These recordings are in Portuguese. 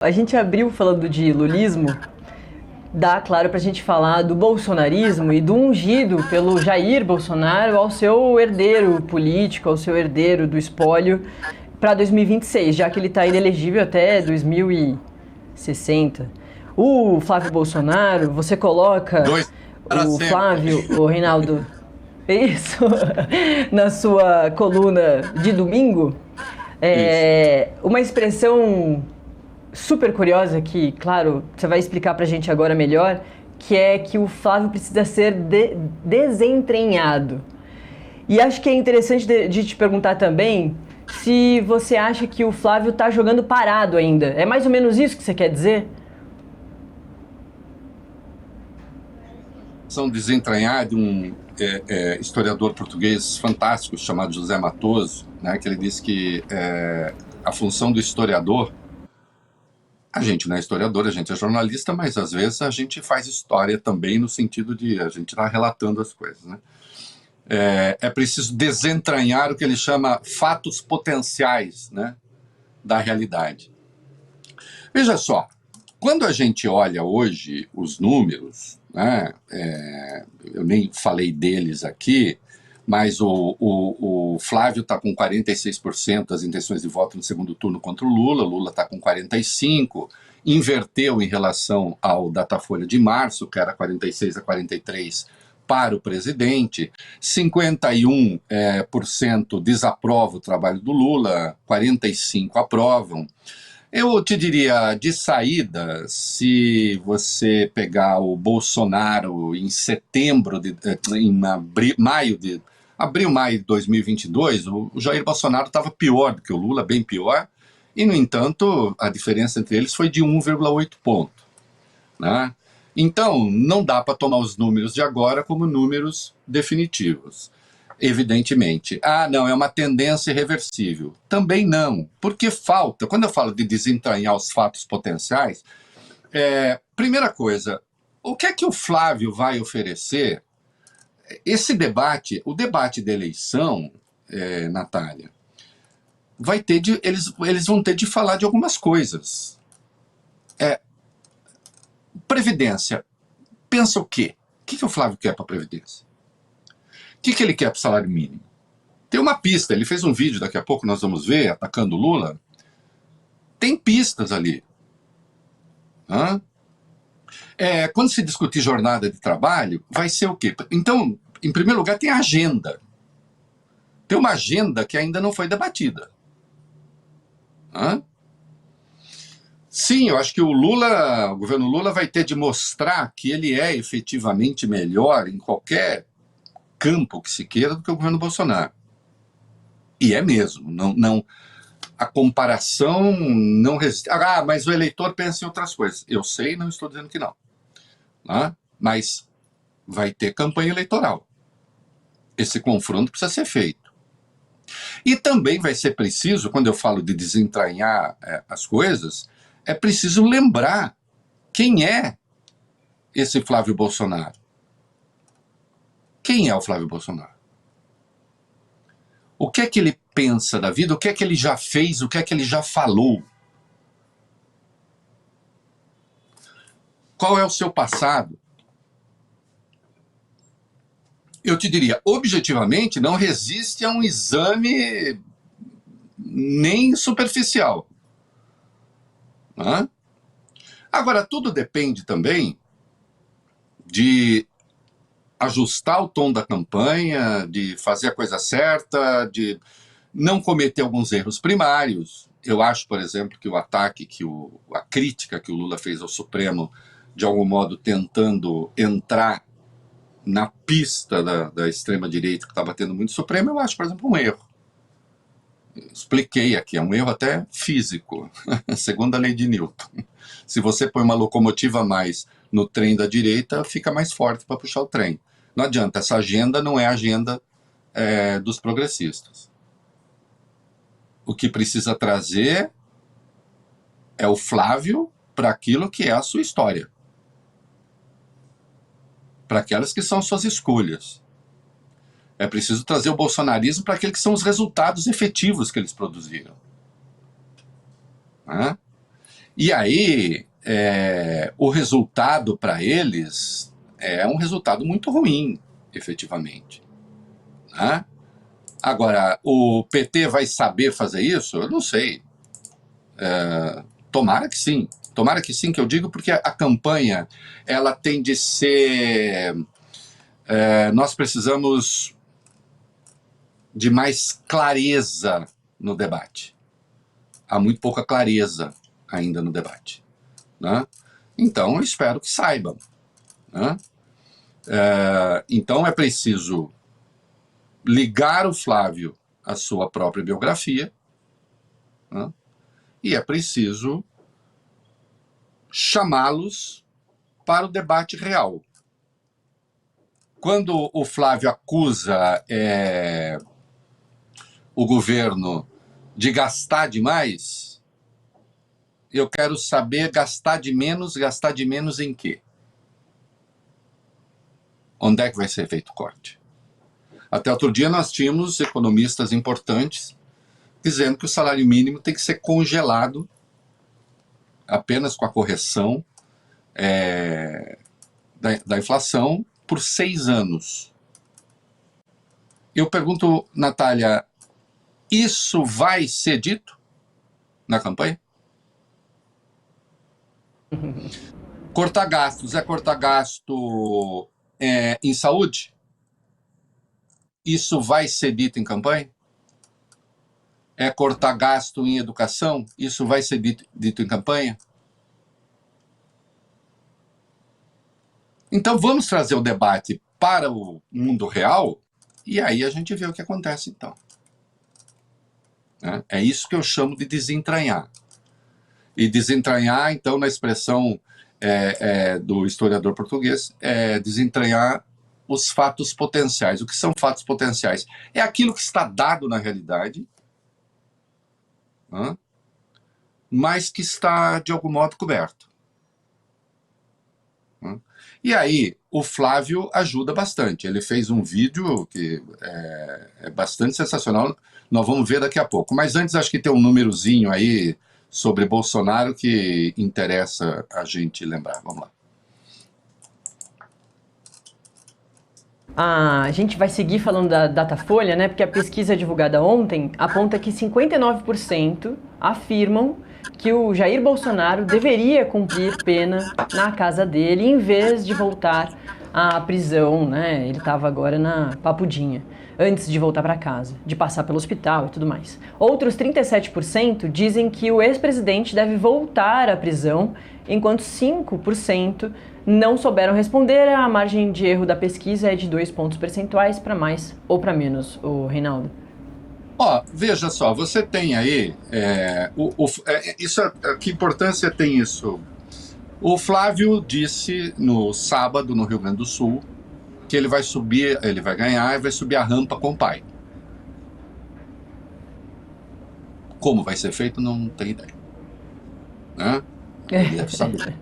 A gente abriu falando de lulismo, dá claro pra gente falar do bolsonarismo e do ungido pelo Jair Bolsonaro ao seu herdeiro político, ao seu herdeiro do espólio para 2026, já que ele está inelegível até 2060. O Flávio Bolsonaro, você coloca Dois para o sempre. Flávio, o Reinaldo, isso, na sua coluna de domingo, Isso. uma expressão super curiosa que, claro, você vai explicar pra gente agora melhor, que é que o Flávio precisa ser desentranhado. E acho que é interessante de te perguntar também se você acha que o Flávio tá jogando parado ainda. É mais ou menos isso que você quer dizer? São desentrañar de um historiador português fantástico chamado José Matoso, né, que ele disse que a função do historiador, a gente não é historiador, a gente é jornalista, mas às vezes a gente faz história também no sentido de a gente estar relatando as coisas, né? É preciso desentranhar o que ele chama fatos potenciais, né, da realidade. Veja só, quando a gente olha hoje os números, né, eu nem falei deles aqui, mas o Flávio está com 46% das intenções de voto no segundo turno contra o Lula está com 45%, inverteu em relação ao Datafolha de março, que era 46 a 43 para o presidente, 51% desaprova o trabalho do Lula, 45% aprovam. Eu te diria, de saída, se você pegar o Bolsonaro em maio de 2022, o Jair Bolsonaro estava pior do que o Lula, bem pior, e, no entanto, a diferença entre eles foi de 1,8 ponto, né? Então, não dá para tomar os números de agora como números definitivos. Evidentemente. Ah, não, é uma tendência irreversível. Também não, porque falta, quando eu falo de desentranhar os fatos potenciais, primeira coisa, o que é que o Flávio vai oferecer? Esse debate, o debate da eleição, Natália, eles vão ter de falar de algumas coisas. Previdência, pensa o quê? O que o Flávio quer para a Previdência? O que ele quer para o salário mínimo? Tem uma pista, ele fez um vídeo, daqui a pouco nós vamos ver, atacando o Lula. Tem pistas ali. Quando se discutir jornada de trabalho, vai ser o quê? Então, em primeiro lugar, tem a agenda. Tem uma agenda que ainda não foi debatida. Sim, eu acho que o governo Lula vai ter de mostrar que ele é efetivamente melhor em qualquer campo que se queira do que o governo Bolsonaro. E é mesmo. Não, a comparação não resiste. Ah, mas o eleitor pensa em outras coisas. Eu sei, não estou dizendo que não. Mas vai ter campanha eleitoral. Esse confronto precisa ser feito. E também vai ser preciso, quando eu falo de desentranhar as coisas, é preciso lembrar quem é esse Flávio Bolsonaro. Quem é o Flávio Bolsonaro? O que é que ele pensa da vida? O que é que ele já fez? O que é que ele já falou? Qual é o seu passado? Eu te diria, objetivamente, não resiste a um exame nem superficial. Agora, tudo depende também de ajustar o tom da campanha, de fazer a coisa certa, de não cometer alguns erros primários. Eu acho, por exemplo, que o ataque, a crítica que o Lula fez ao Supremo, de algum modo tentando entrar na pista da extrema-direita que está batendo muito o Supremo, eu acho, por exemplo, um erro. Expliquei aqui, é um erro até físico, segundo a lei de Newton. Se você põe uma locomotiva a mais no trem da direita, fica mais forte para puxar o trem. Não adianta, essa agenda não é a agenda dos progressistas. O que precisa trazer é o Flávio para aquilo que é a sua história. Para aquelas que são suas escolhas. É preciso trazer o bolsonarismo para aqueles que são os resultados efetivos que eles produziram. E aí, o resultado para eles é um resultado muito ruim, efetivamente, né? Agora, o PT vai saber fazer isso? Eu não sei. Tomara que sim. Tomara que sim, que eu digo, porque a campanha, ela tem de ser... nós precisamos de mais clareza no debate. Há muito pouca clareza ainda no debate, né? Então, eu espero que saibam, né? Então, é preciso ligar o Flávio à sua própria biografia, né? E é preciso chamá-los para o debate real. Quando o Flávio acusa o governo de gastar demais, eu quero saber gastar de menos em quê? Onde é que vai ser feito o corte? Até outro dia nós tínhamos economistas importantes dizendo que o salário mínimo tem que ser congelado apenas com a correção da inflação por 6 anos. Eu pergunto, Natália, isso vai ser dito na campanha? Cortar gastos é cortar gasto em saúde? Isso vai ser dito em campanha? É cortar gasto em educação? Isso vai ser dito em campanha? Então vamos trazer o debate para o mundo real e aí a gente vê o que acontece então. É isso que eu chamo de desentranhar. E desentranhar, então, na expressão do historiador português, desentranhar os fatos potenciais. O que são fatos potenciais? É aquilo que está dado na realidade, mas que está, de algum modo, coberto. E aí, o Flávio ajuda bastante. Ele fez um vídeo que é bastante sensacional, nós vamos ver daqui a pouco. Mas antes, acho que tem um númerozinho aí sobre Bolsonaro que interessa a gente lembrar. Vamos lá. A gente vai seguir falando da Datafolha, né? Porque a pesquisa divulgada ontem aponta que 59% afirmam que o Jair Bolsonaro deveria cumprir pena na casa dele em vez de voltar à prisão, né? Ele estava agora na Papudinha, antes de voltar para casa, de passar pelo hospital e tudo mais. Outros 37% dizem que o ex-presidente deve voltar à prisão, enquanto 5% não souberam responder. A margem de erro da pesquisa é de 2 pontos percentuais, para mais ou para menos, o Reinaldo. Veja só, você tem aí, que importância tem isso? O Flávio disse no sábado, no Rio Grande do Sul, que ele vai subir, ele vai ganhar e vai subir a rampa com o pai. Como vai ser feito, não tem ideia. Né? Ele deve saber.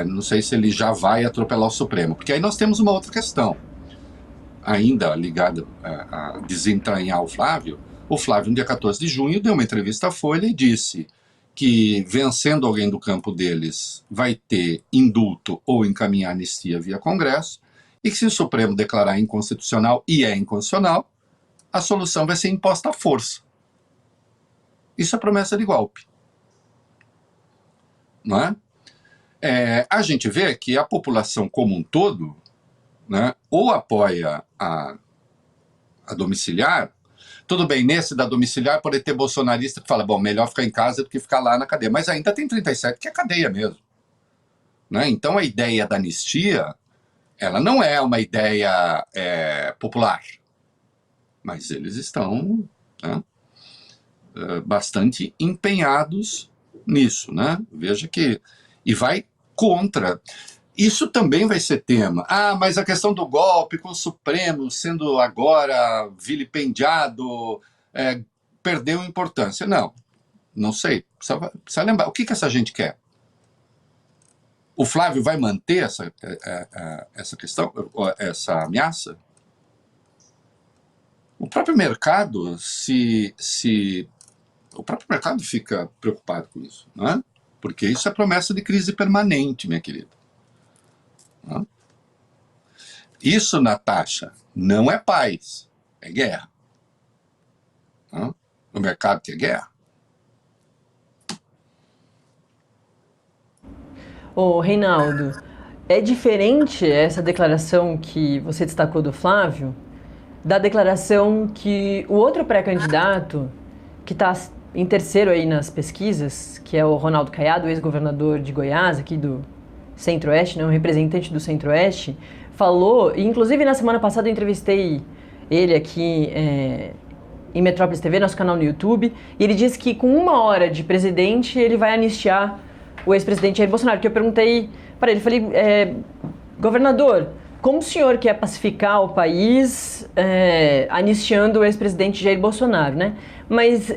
Não sei se ele já vai atropelar o Supremo, porque aí nós temos uma outra questão, ainda ligada a desentranhar o Flávio. O Flávio, no dia 14 de junho, deu uma entrevista à Folha e disse que, vencendo alguém do campo deles, vai ter indulto ou encaminhar anistia via Congresso, e que se o Supremo declarar inconstitucional, e é inconstitucional, a solução vai ser imposta à força. Isso é promessa de golpe. Não é? A gente vê que a população como um todo, né, ou apoia a domiciliar. Tudo bem, nesse da domiciliar pode ter bolsonarista que fala, bom, melhor ficar em casa do que ficar lá na cadeia, mas ainda tem 37 que é cadeia mesmo, né? Então a ideia da anistia, ela não é uma ideia popular, mas eles estão, né, bastante empenhados nisso, né? Veja que... E vai contra. Isso também vai ser tema. Mas a questão do golpe com o Supremo sendo agora vilipendiado perdeu importância. Não sei. Precisa lembrar. O que essa gente quer? O Flávio vai manter essa questão, essa ameaça? O próprio mercado o próprio mercado fica preocupado com isso, não é? porque isso é promessa de crise permanente, minha querida. Isso, Natasha, não é paz, é guerra. O mercado quer guerra. Ô, Reinaldo, é diferente essa declaração que você destacou do Flávio da declaração que o outro pré-candidato, que está em terceiro aí nas pesquisas, que é o Ronaldo Caiado, ex-governador de Goiás, aqui do Centro-Oeste, né, um representante do Centro-Oeste, falou, e inclusive na semana passada eu entrevistei ele aqui em Metrópolis TV, nosso canal no YouTube, e ele disse que com 1 hora de presidente ele vai anistiar o ex-presidente Jair Bolsonaro, que eu perguntei para ele, falei, governador, como o senhor quer pacificar o país anistiando o ex-presidente Jair Bolsonaro, né? Mas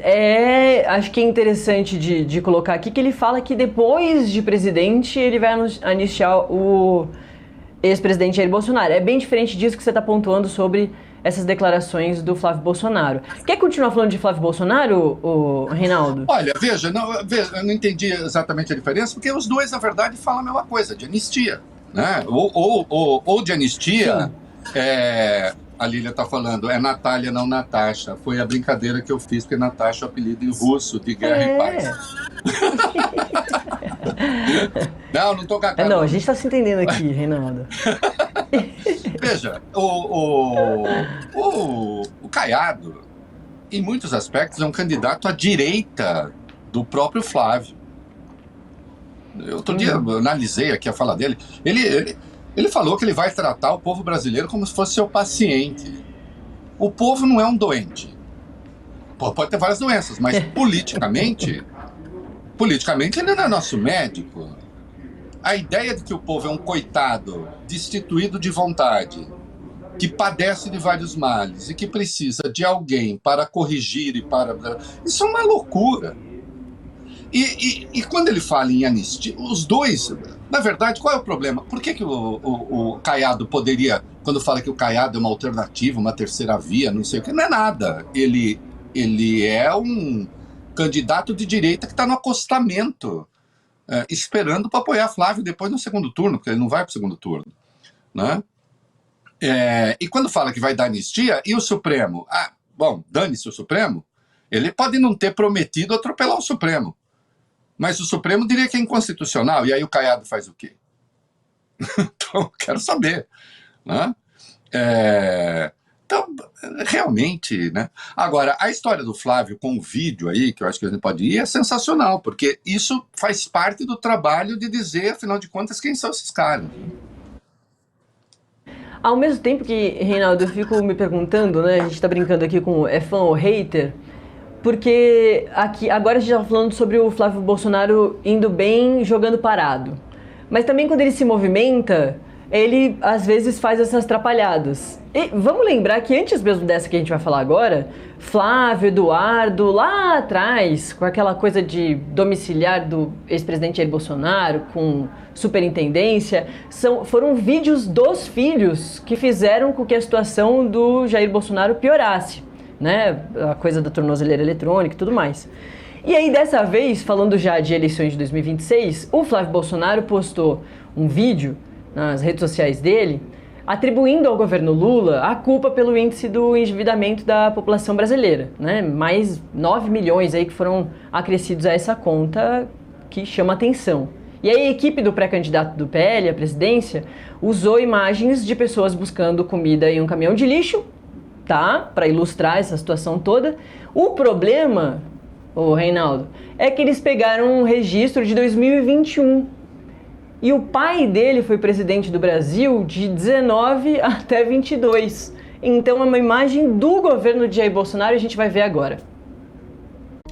acho que é interessante de colocar aqui que ele fala que depois de presidente ele vai anistiar o ex-presidente Jair Bolsonaro. É bem diferente disso que você está pontuando sobre essas declarações do Flávio Bolsonaro. Quer continuar falando de Flávio Bolsonaro, Reinaldo? Olha, veja, eu não entendi exatamente a diferença, porque os dois, na verdade, falam a mesma coisa, de anistia. Né? Ou de anistia, a Lília está falando, é Natália, não Natasha. Foi a brincadeira que eu fiz, porque Natasha é o apelido em russo de guerra e paz. Não estou cagando. Não, a gente está se entendendo aqui, Reinaldo. Veja, o Caiado, em muitos aspectos, é um candidato à direita do próprio Flávio. Outro dia eu analisei aqui a fala dele. Ele falou que ele vai tratar o povo brasileiro como se fosse seu paciente. O povo não é um doente. Pode ter várias doenças, mas politicamente ele não é nosso médico. A ideia de que o povo é um coitado, destituído de vontade, que padece de vários males e que precisa de alguém para corrigir e para... Isso é uma loucura. E quando ele fala em anistia, os dois, na verdade, qual é o problema? Por que o Caiado poderia, quando fala que o Caiado é uma alternativa, uma terceira via, não sei o que, não é nada. Ele é um candidato de direita que está no acostamento, esperando para apoiar Flávio depois no segundo turno, porque ele não vai para o segundo turno. Né? E quando fala que vai dar anistia, e o Supremo? Dane-se o Supremo. Ele pode não ter prometido atropelar o Supremo. Mas o Supremo diria que é inconstitucional, e aí o Caiado faz o quê? Então, quero saber. Né? Então, realmente, né? Agora, a história do Flávio com o vídeo aí, que eu acho que a gente pode ir, é sensacional, porque isso faz parte do trabalho de dizer, afinal de contas, quem são esses caras. Ao mesmo tempo que, Reinaldo, eu fico me perguntando, né? A gente tá brincando aqui com é fã ou hater, porque aqui, agora a gente está falando sobre o Flávio Bolsonaro indo bem, jogando parado. Mas também quando ele se movimenta, ele às vezes faz essas atrapalhadas. E vamos lembrar que antes mesmo dessa que a gente vai falar agora, Flávio, Eduardo, lá atrás, com aquela coisa de domiciliar do ex-presidente Jair Bolsonaro, com superintendência, foram vídeos dos filhos que fizeram com que a situação do Jair Bolsonaro piorasse. Né, a coisa da tornozeleira eletrônica e tudo mais. E aí, dessa vez, falando já de eleições de 2026, o Flávio Bolsonaro postou um vídeo nas redes sociais dele, atribuindo ao governo Lula a culpa pelo índice do endividamento da população brasileira, né? Mais 9 milhões aí que foram acrescidos a essa conta que chama atenção. E aí a equipe do pré-candidato do PL à presidência usou imagens de pessoas buscando comida em um caminhão de lixo, tá? Para ilustrar essa situação toda. O problema, Reinaldo, é que eles pegaram um registro de 2021. E o pai dele foi presidente do Brasil de 19 até 22. Então é uma imagem do governo de Jair Bolsonaro e a gente vai ver agora.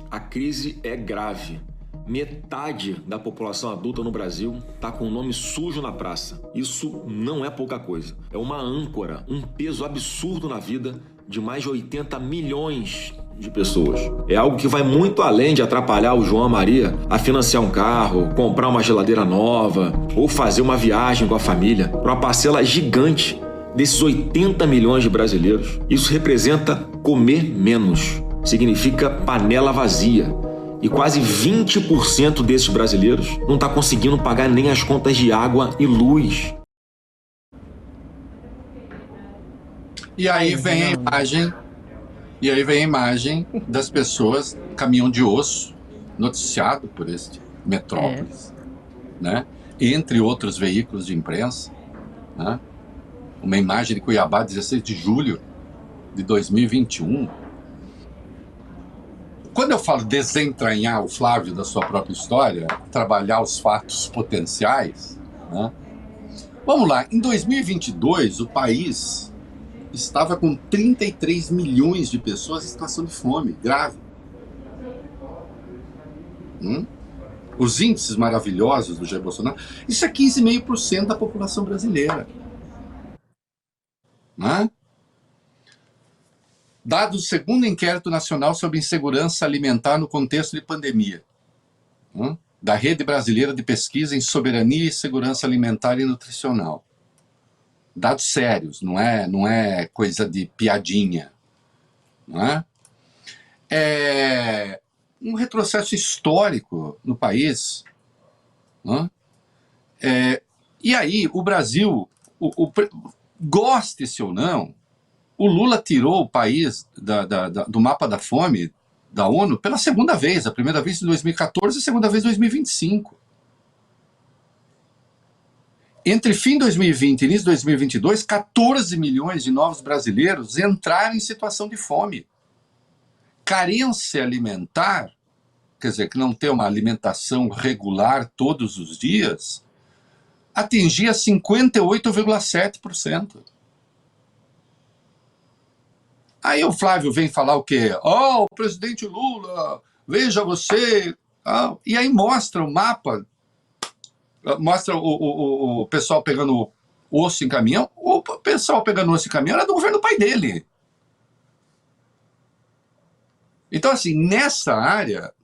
A crise é grave. Metade da população adulta no Brasil está com o nome sujo na praça. Isso não é pouca coisa. É uma âncora, um peso absurdo na vida de mais de 80 milhões de pessoas. É algo que vai muito além de atrapalhar o João Maria a financiar um carro, comprar uma geladeira nova ou fazer uma viagem com a família. Para uma parcela gigante desses 80 milhões de brasileiros, isso representa comer menos. Significa panela vazia. E quase 20% desses brasileiros não está conseguindo pagar nem as contas de água e luz. E aí vem a imagem das pessoas, caminhão de osso, noticiado por este Metrópolis, né? Entre outros veículos de imprensa, né? Uma imagem de Cuiabá, 16 de julho de 2021. Quando eu falo desentranhar o Flávio da sua própria história, trabalhar os fatos potenciais, né? Vamos lá, em 2022 o país estava com 33 milhões de pessoas em situação de fome grave. Os índices maravilhosos do Jair Bolsonaro, isso é 15,5% da população brasileira. Né? Dados do segundo inquérito nacional sobre insegurança alimentar no contexto de pandemia, da Rede Brasileira de Pesquisa em Soberania e Segurança Alimentar e Nutricional. Dados sérios, não é coisa de piadinha. Não é? É um retrocesso histórico no país. Não é? E aí, o Brasil, goste-se ou não, o Lula tirou o país do mapa da fome da ONU pela segunda vez, a primeira vez em 2014 e a segunda vez em 2025. Entre fim de 2020 e início de 2022, 14 milhões de novos brasileiros entraram em situação de fome. Carência alimentar, quer dizer, que não tem uma alimentação regular todos os dias, atingia 58,7%. Aí o Flávio vem falar o quê? O presidente Lula, veja você. E aí mostra o mapa, mostra o pessoal pegando osso em caminhão. O pessoal pegando osso em caminhão era do governo do pai dele. Então, assim, nessa área,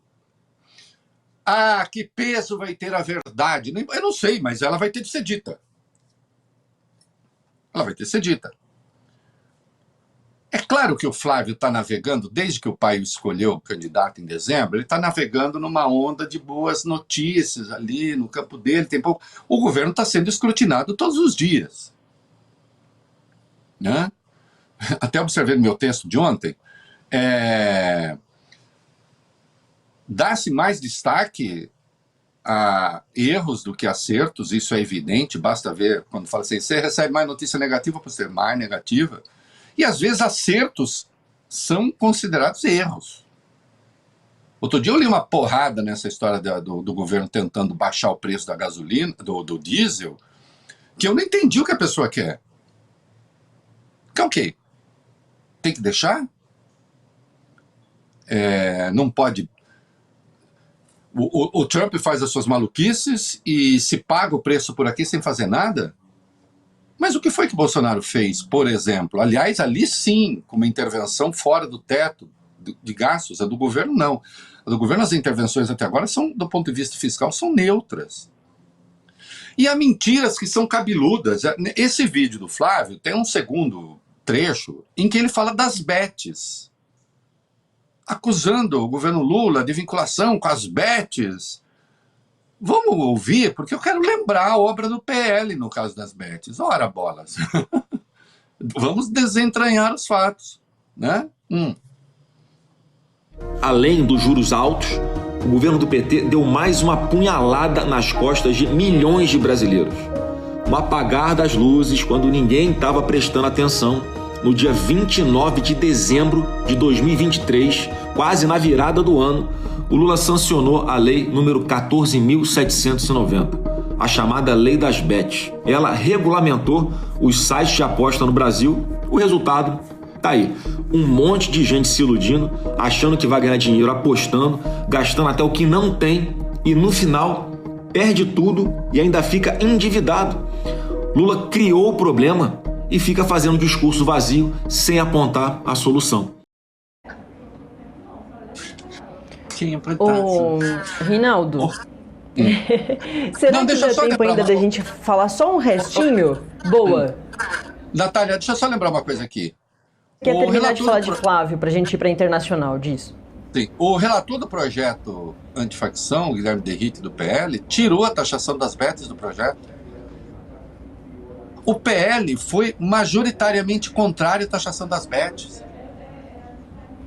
que peso vai ter a verdade? Eu não sei, mas ela vai ter de ser dita. Ela vai ter de ser dita. É claro que o Flávio está navegando, desde que o pai o escolheu o candidato em dezembro, ele está navegando numa onda de boas notícias ali no campo dele. O governo está sendo escrutinado todos os dias. Né? Até observei no meu texto de ontem, dá-se mais destaque a erros do que acertos, isso é evidente, basta ver, quando fala assim, você recebe mais notícia negativa por ser mais negativa, e às vezes acertos são considerados erros. Outro dia eu li uma porrada nessa história do governo tentando baixar o preço da gasolina, do diesel, que eu não entendi o que a pessoa quer. Que é o quê? Tem que deixar? Não pode... O Trump faz as suas maluquices e se paga o preço por aqui sem fazer nada? Mas o que foi que Bolsonaro fez, por exemplo? Aliás, ali sim, com uma intervenção fora do teto de gastos, a do governo não. A do governo, as intervenções até agora, do ponto de vista fiscal, são neutras. E há mentiras que são cabeludas. Esse vídeo do Flávio tem um segundo trecho em que ele fala das bets, acusando o governo Lula de vinculação com as bets. Vamos ouvir, porque eu quero lembrar a obra do PL no caso das bets. Ora, bolas. Vamos desentranhar os fatos, né? Além dos juros altos, o governo do PT deu mais uma punhalada nas costas de milhões de brasileiros. Um apagar das luzes quando ninguém estava prestando atenção. No dia 29 de dezembro de 2023, quase na virada do ano, o Lula sancionou a lei número 14.790, a chamada Lei das Bets. Ela regulamentou os sites de aposta no Brasil. O resultado tá aí. Um monte de gente se iludindo, achando que vai ganhar dinheiro apostando, gastando até o que não tem e no final perde tudo e ainda fica endividado. Lula criou o problema e fica fazendo discurso vazio sem apontar a solução. Rinaldo, será que dá tempo ainda da gente falar só um restinho? Boa. Natália, deixa eu só lembrar uma coisa aqui. Quer terminar de falar de Flávio pra gente ir pra internacional disso? ontem, o relator do projeto antifacção, Guilherme Derrite, do PL, tirou a taxação das bets do projeto. O PL foi majoritariamente contrário à taxação das bets.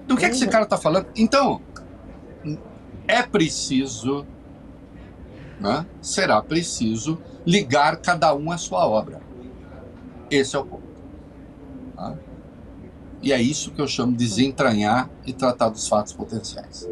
Do que esse cara está falando? Então, é preciso, né, será preciso ligar cada um à sua obra. Esse é o ponto. Tá? E é isso que eu chamo de desentranhar e tratar dos fatos potenciais.